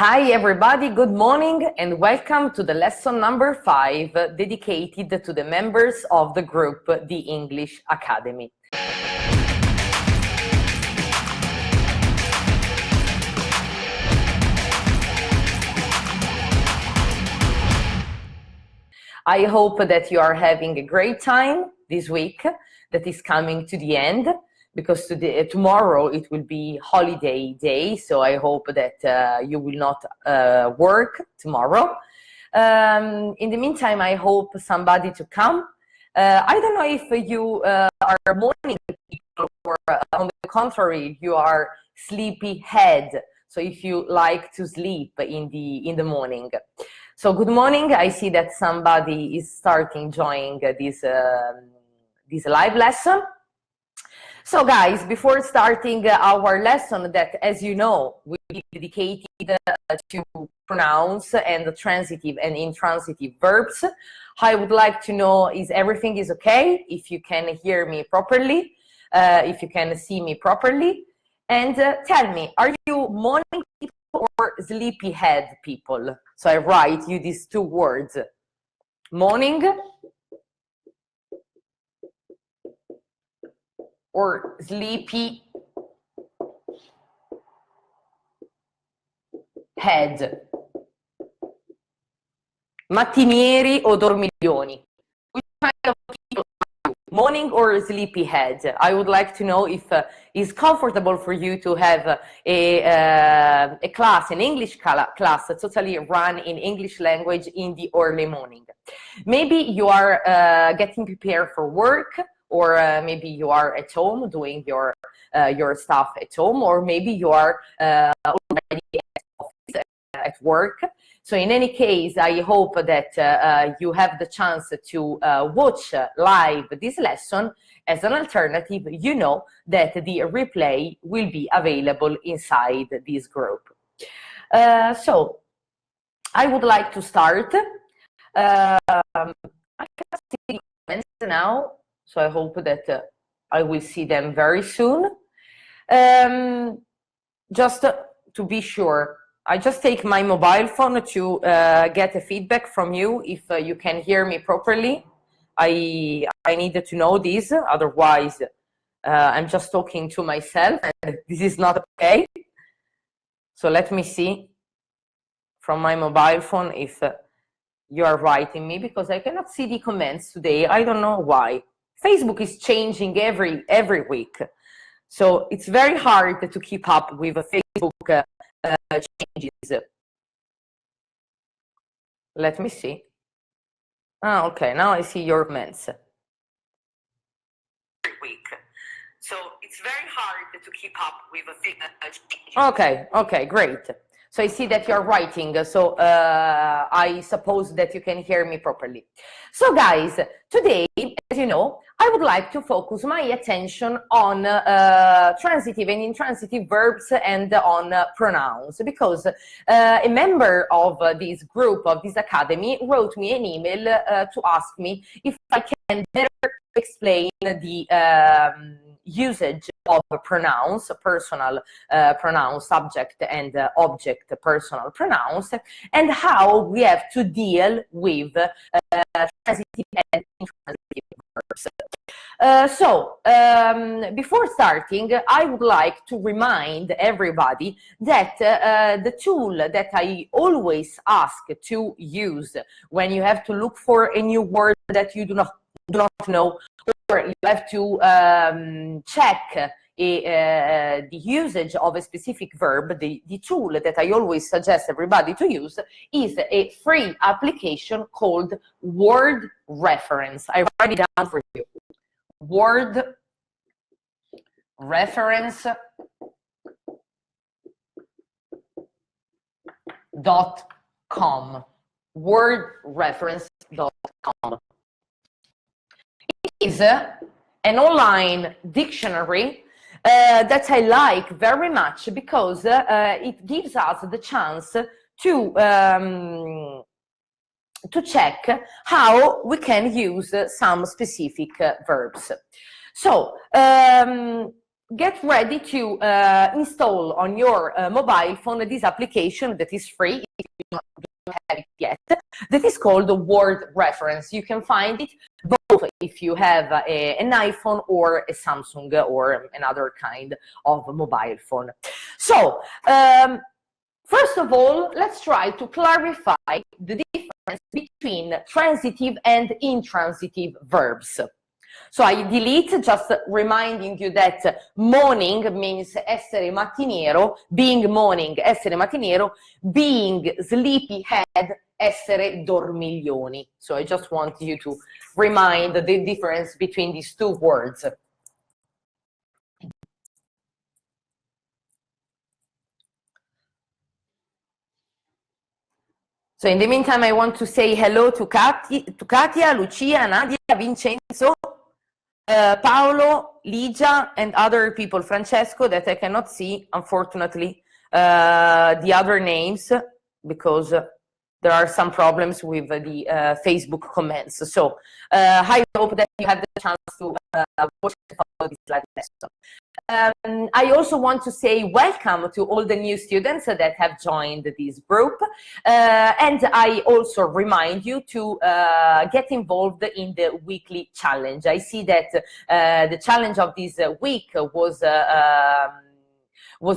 Hi everybody, good morning and welcome to the lesson number 5 dedicated to the members of the group, the English Academy. I hope that you are having a great time this week that is coming to the end, because tomorrow it will be holiday day, so I hope that you will not work tomorrow. In the meantime, I hope somebody to come. I don't know if you are morning people or on the contrary, you are sleepy head. So if you like to sleep in the morning. So good morning. I see that somebody is starting joining this live lesson. So guys, before starting our lesson that, as you know, we dedicated to pronouns and transitive and intransitive verbs, I would like to know is everything is okay, if you can hear me properly, if you can see me properly, and tell me, are you morning people or sleepyhead people? So I write you these two words, morning or sleepy head, mattinieri o dormiglioni. Which kind of people are you? Morning or sleepy head? I would like to know if it's comfortable for you to have a class, an English class totally run in English language in the early morning. Maybe you are getting prepared for work, or maybe you are at home doing your stuff at home, or maybe you are already at office, at work. So in any case, I hope that you have the chance to watch live this lesson. As an alternative, you know that the replay will be available inside this group. So I would like to start. I can see comments now. So I hope that I will see them very soon. Just to be sure, I just take my mobile phone to get a feedback from you if you can hear me properly. I needed to know this, otherwise I'm just talking to myself and this is not okay. So let me see from my mobile phone if you are writing me, because I cannot see the comments today. I don't know why. Facebook is changing every week, so it's very hard to keep up with Facebook changes. Let me see. Ah, okay, now I see your comments. Week, so it's very hard to keep up with Facebook changes. Okay, great. So I see that you're writing, so I suppose that you can hear me properly. So guys, today, as you know, I would like to focus my attention on transitive and intransitive verbs and on pronouns, because a member of this group, of this academy, wrote me an email to ask me if I can better explain the usage of pronouns, personal pronouns, subject and object personal pronouns, and how we have to deal with transitive and intransitive verbs. Before starting, I would like to remind everybody that the tool that I always ask to use when you have to look for a new word that you do not know, or you have to check the usage of a specific verb, the tool that I always suggest everybody to use is a free application called Word Reference. I write it down for you. wordreference.com. wordreference.com. Is an online dictionary that I like very much, because it gives us the chance to check how we can use some specific verbs. So get ready to install on your mobile phone this application that is free if you don't have it yet, that is called the Word Reference. You can find it both if you have an iPhone or a Samsung or another kind of mobile phone. So, first of all, let's try to clarify the difference between transitive and intransitive verbs. So I delete, just reminding you that morning means essere mattiniero, being morning, essere mattiniero, being sleepyhead, essere dormiglioni. So I just want you to remind the difference between these two words. So in the meantime, I want to say hello to Katia, Lucia, Nadia, Vincenzo, Paolo, Ligia, and other people, Francesco, that I cannot see, unfortunately, the other names, because there are some problems with the Facebook comments. So I hope that you have the chance to watch and follow this live lesson. I also want to say welcome to all the new students that have joined this group. And I also remind you to get involved in the weekly challenge. I see that the challenge of this week was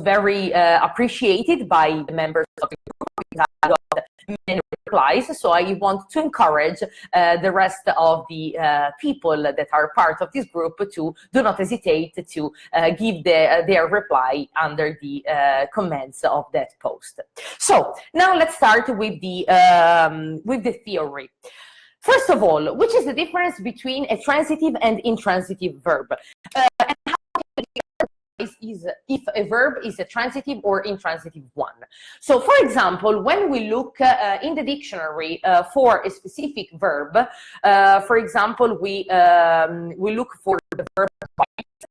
very appreciated by the members of the group. We got many replies, so I want to encourage the rest of the people that are part of this group to do not hesitate to give their reply under the comments of that post. So now let's start with the theory. First of all, which is the difference between a transitive and intransitive verb? And how is if a verb is a transitive or intransitive one. So for example, when we look in the dictionary for a specific verb, for example, we look for the verb to write.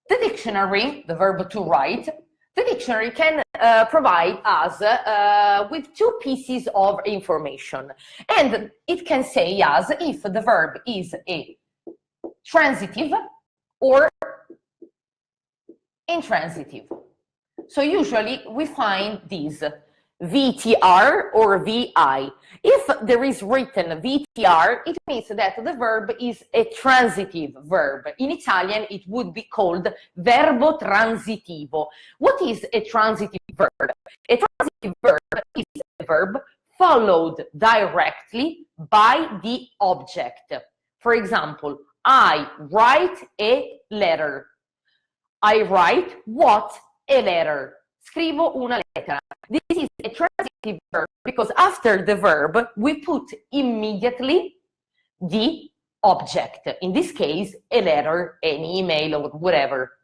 The dictionary, the verb to write, the dictionary can provide us with two pieces of information, and it can say us if the verb is a transitive or intransitive. So usually we find these VTR or VI. If there is written VTR, it means that the verb is a transitive verb. In Italian, it would be called verbo transitivo. What is a transitive verb? A transitive verb is a verb followed directly by the object. For example, I write a letter. I write what? A letter. Scrivo una lettera. This is a transitive verb because after the verb we put immediately the object. In this case, a letter, an email, or whatever.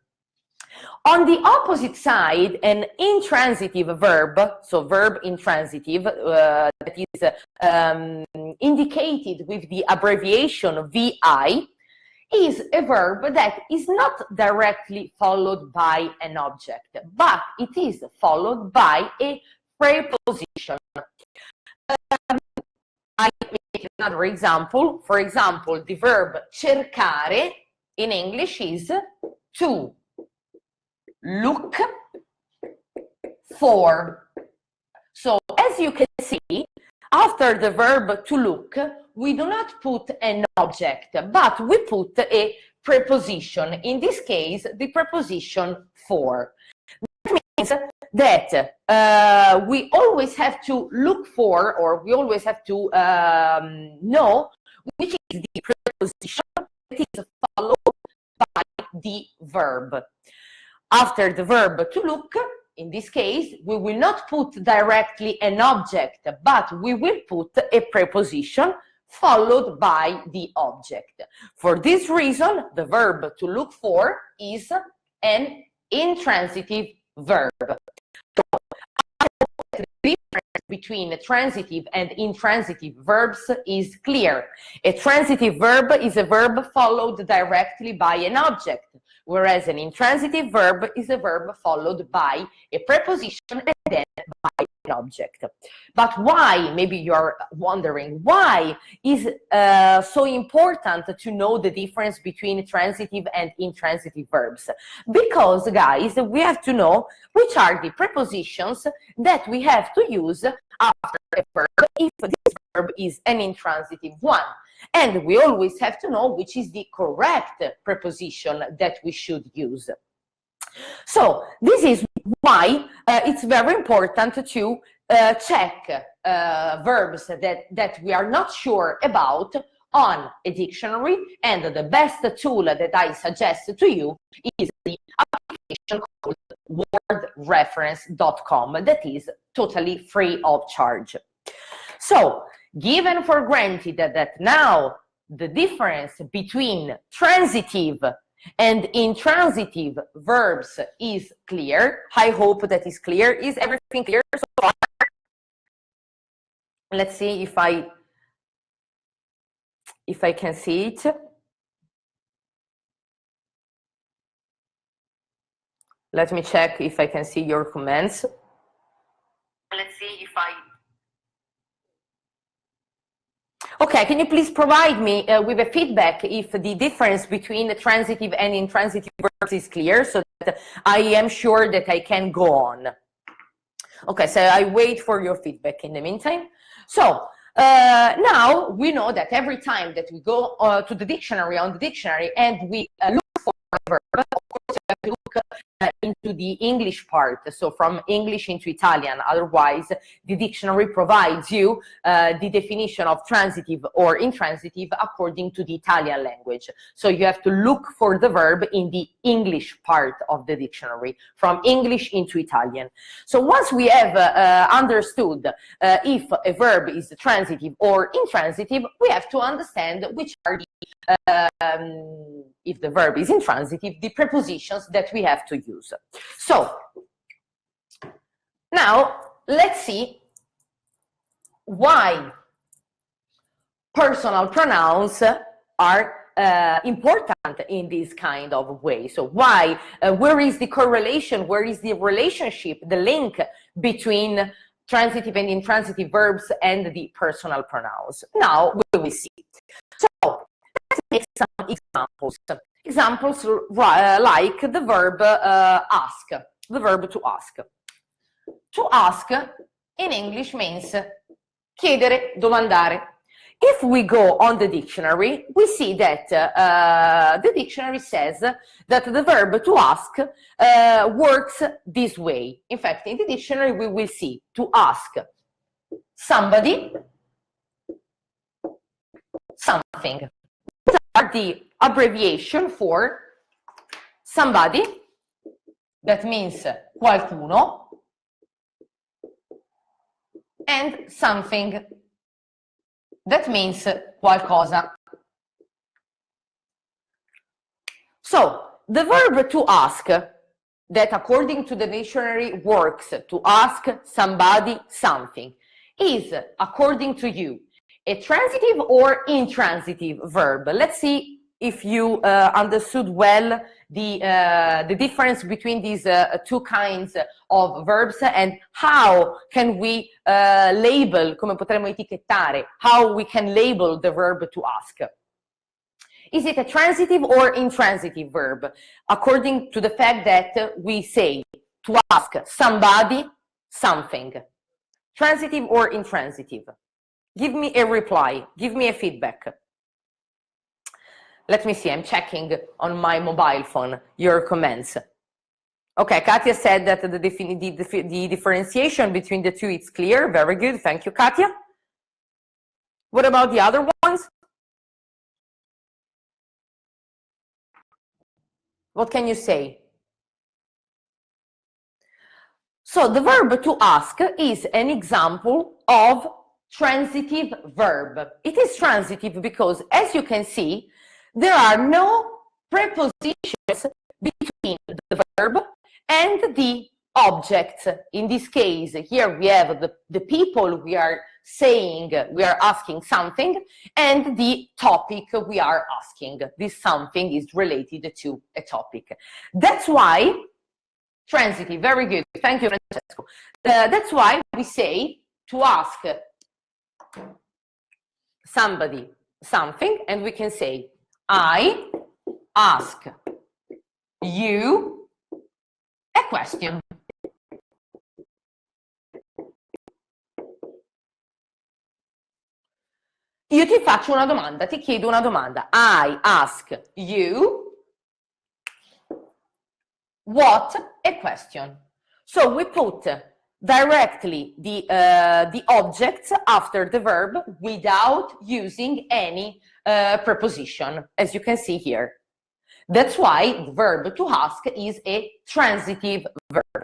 On the opposite side, an intransitive verb, so verb intransitive, that is indicated with the abbreviation VI, is a verb that is not directly followed by an object, but it is followed by a preposition. I make another example. For example, the verb cercare in English is to look for. So as you can see, after the verb to look, we do not put an object, but we put a preposition. In this case, the preposition for. That means that we always have to look for, or we always have to know which is the preposition that is followed by the verb. After the verb to look, in this case, we will not put directly an object, but we will put a preposition followed by the object. For this reason, the verb to look for is an intransitive verb. So, the difference between transitive and intransitive verbs is clear. A transitive verb is a verb followed directly by an object, whereas an intransitive verb is a verb followed by a preposition and then by an object. But why, maybe you're wondering, why is so important to know the difference between transitive and intransitive verbs? Because, guys, we have to know which are the prepositions that we have to use after a verb if this verb is an intransitive one. And we always have to know which is the correct preposition that we should use. So this is why it's very important to check verbs that we are not sure about on a dictionary, and the best tool that I suggest to you is the application called wordreference.com that is totally free of charge. So, given for granted that now the difference between transitive and intransitive verbs is clear, I hope that is clear. Is everything clear so far? Let's see if I can see it. Let me check if I can see your comments. Let's see if I... Okay, can you please provide me with a feedback if the difference between the transitive and intransitive verbs is clear, so that I am sure that I can go on. Okay, so I wait for your feedback in the meantime. So now we know that every time that we go to the dictionary, and we look for a verb, of course we have to look into the English part, so from English into Italian. Otherwise, the dictionary provides you the definition of transitive or intransitive according to the Italian language. So you have to look for the verb in the English part of the dictionary, from English into Italian. So once we have understood if a verb is transitive or intransitive, we have to understand which are the if the verb is intransitive, the prepositions that we have to use. So now let's see why personal pronouns are important in this kind of way. So why, where is the correlation, where is the relationship, the link between transitive and intransitive verbs and the personal pronouns? Now we will see. So let's take some examples. Examples like the verb ask, the verb to ask. To ask in English means chiedere, domandare. If we go on the dictionary, we see that the dictionary says that the verb to ask works this way. In fact, in the dictionary, we will see to ask somebody something. These are the abbreviation for somebody, that means qualcuno, and something, that means qualcosa. So the verb to ask, that according to the dictionary works to ask somebody something, is, according to you, a transitive or intransitive verb? Let's see if you understood well the difference between these two kinds of verbs, and how can we label, come potremmo etichettare, how we can label the verb to ask. Is it a transitive or intransitive verb? According to the fact that we say to ask somebody something. Transitive or intransitive? Give me a reply, give me a feedback. Let me see, I'm checking on my mobile phone your comments. Okay, Katia said that the differentiation between the two is clear. Very good, thank you, Katia. What about the other ones? What can you say? So the verb to ask is an example of transitive verb. It is transitive because, as you can see, there are no prepositions between the verb and the object. In this case, here we have the people we are saying, we are asking something, and the topic we are asking. This something is related to a topic. That's why Transitive, very good. Thank you, Francesco. That's why we say to ask somebody something, and we can say, I ask you a question. Io ti faccio una domanda, ti chiedo una domanda. I ask you what a question. So we put directly the objects after the verb without using any preposition, as you can see here. That's why the verb to ask is a transitive verb.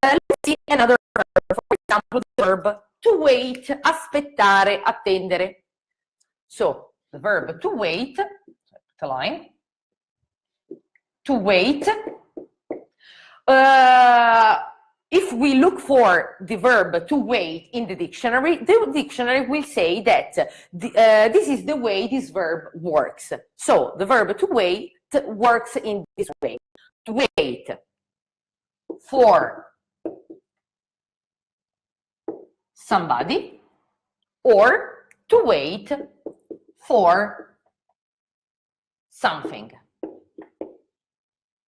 Let's see another verb, for example, the verb to wait, aspettare, attendere. So the verb to wait, the line, to wait. If we look for the verb to wait in the dictionary will say that this is the way this verb works. So the verb to wait works in this way. To wait for somebody or to wait for something.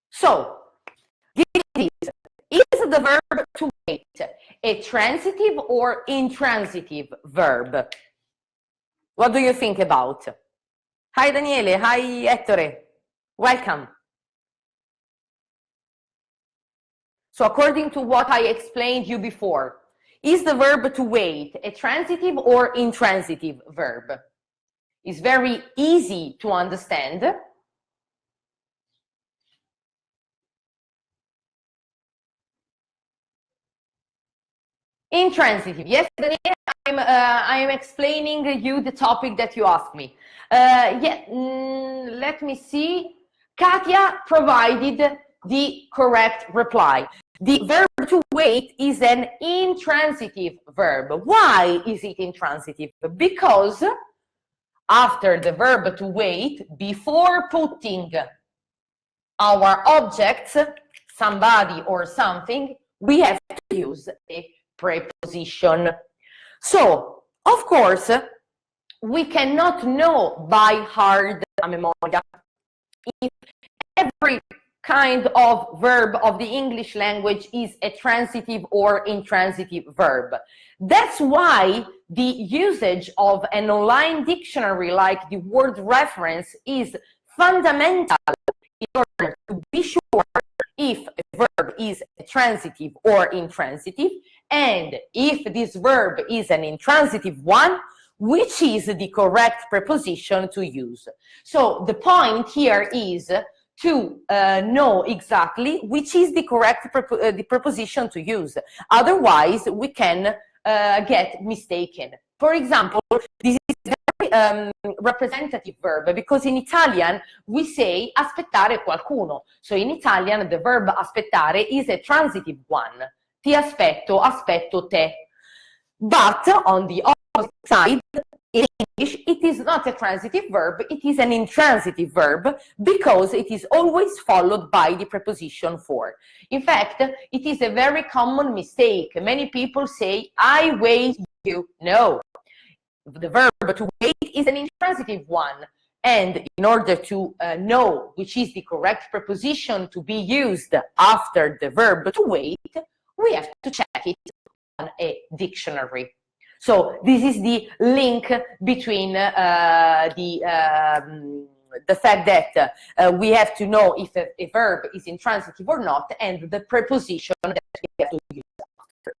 So is the verb to wait a transitive or intransitive verb? What do you think about? Hi Daniele, hi Ettore, welcome. So according to what I explained you before, is the verb to wait a transitive or intransitive verb? It's very easy to understand. Intransitive. Yes, Daniele, I'm explaining you the topic that you asked me. Let me see. Katia provided the correct reply. The verb to wait is an intransitive verb. Why is it intransitive? Because after the verb to wait, before putting our objects, somebody or something, we have to use a preposition. So, of course, we cannot know by heart a memoria if every kind of verb of the English language is a transitive or intransitive verb. That's why the usage of an online dictionary like the word reference is fundamental in order to be sure if a verb is a transitive or intransitive, and if this verb is an intransitive one, which is the correct preposition to use. So the point here is to know exactly which is the correct the preposition to use. Otherwise, we can get mistaken. For example, this is a very representative verb because in Italian we say aspettare qualcuno. So in Italian, the verb aspettare is a transitive one. Ti aspetto, aspetto te. But on the opposite side, in English, it is not a transitive verb, it is an intransitive verb because it is always followed by the preposition for. In fact, it is a very common mistake. Many people say, I wait you. No, the verb to wait is an intransitive one. And in order to know which is the correct preposition to be used after the verb to wait, we have to check it on a dictionary. So this is the link between the fact that we have to know if a verb is intransitive or not, and the preposition that we have to use after.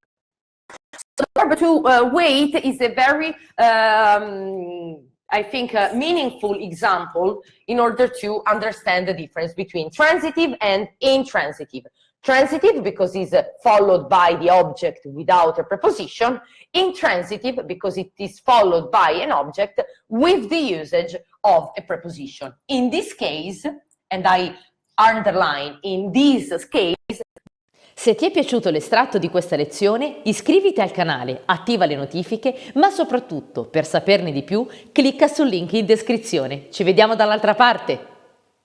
So the verb to wait is a very, I think, meaningful example in order to understand the difference between transitive and intransitive. Transitive because it's followed by the object without a preposition. Intransitive because it is followed by an object with the usage of a preposition. In this case, and I underline in this case. Se ti è piaciuto l'estratto di questa lezione, iscriviti al canale, attiva le notifiche, ma soprattutto, per saperne di più, clicca sul link in descrizione. Ci vediamo dall'altra parte!